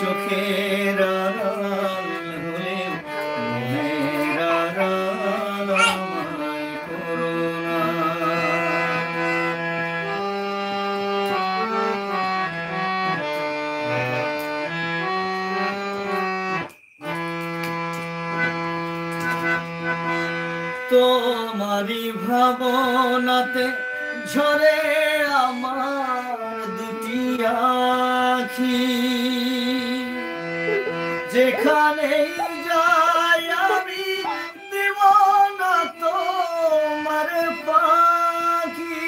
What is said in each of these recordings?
চোখের আড়াল হলেও মনের আড়াল আমায় করো না। তোমারি ভাবনাতে ঝরে আমার দুটি আখি, যেখানেই যাই আমি দেব না তোমার পাখি।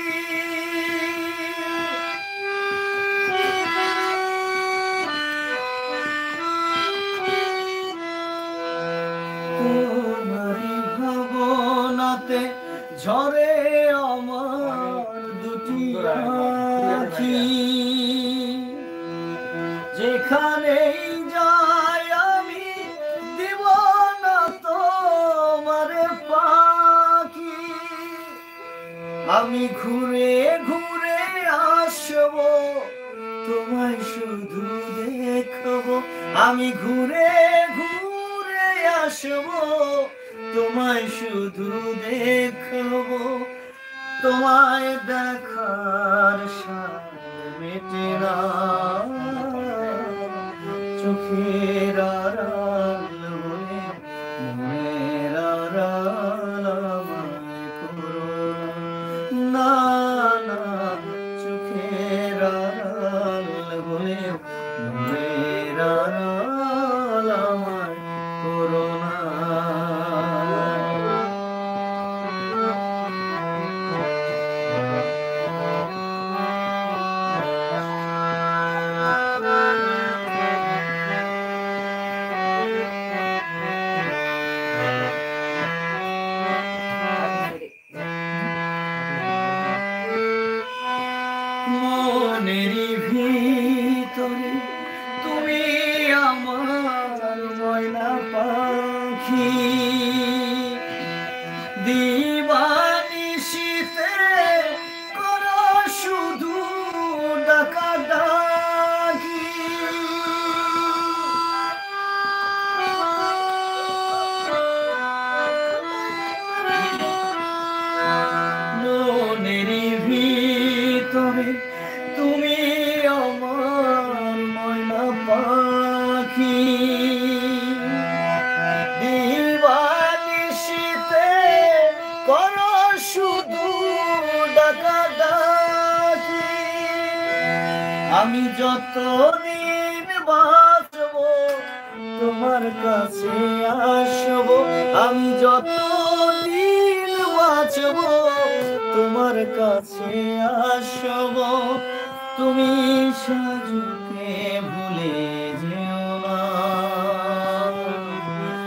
তোমারি ভাবনাতে ঝরে আমার দুটি আখি, যেখানেই যাই আমি দেব না তোমার পাখি। আমি ঘুরে ঘুরে আসব তোমায় শুধু দেখব, আমি ঘুরে ঘুরে আসব তোমায় শুধু দেখব। তোমায় দেখার স্বাদ মেটে না, চোখের আড়াল হলে মনের আড়াল আমায় করো না। না, চোখের আড়াল হলে মনের আড়াল আমায় করো না। মনেরই ভিতরে তুমি আমার ময়না পাখি, দিবানিশিতে করো শুধু ডাকাডাকি। মনেরই ভিতরে তুমি আমার ময়না পাখি, দিবানিশিতে করো শুধু ডাকাডাকি। আমি যতদিন বাঁচব তোমার কাছে আসব, আমি যতদিন বাঁচব তোমার কাছে আসব। তুমি সাজুকে ভুলে যেও না,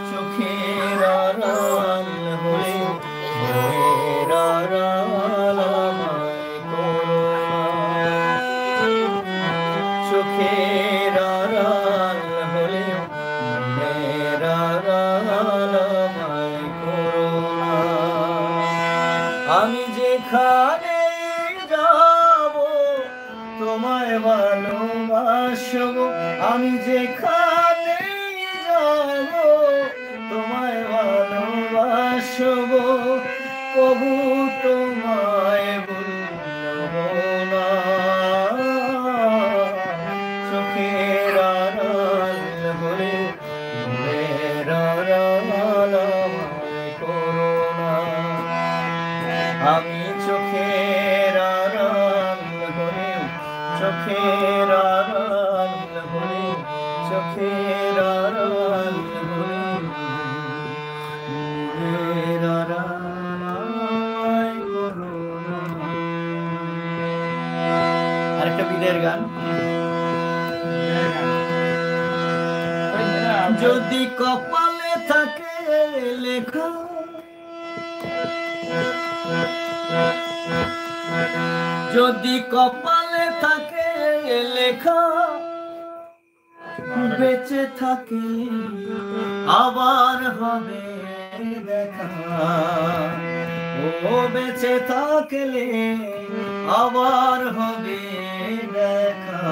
চোখের আড়াল হলে মনের আড়াল আমায় করো না। চোখের আড়াল হলে মনের আড়াল আমায় করো না। আমি যেখানে যাব তোমায় ভালোবাসব, আমি যেখানে যাব তোমায় ভালোবাসব। কবু তোমায় ভুলব না, চোখের আড়াল হলে মনের আড়াল আমায় করো না। আমি চোখের আড়াল হলেও চোখের আড়াল হলে চোখের আড়াল হলে মনের আড়াল আমায় করো না। আরেকটা বিদায়ের গান। যদি কপালে থাকে লেখা, যদি কপালে থাকে লেখা, বেঁচে থাকে আবার হবে দেখা। ও বেঁচে থাকলে আবার হবে দেখা।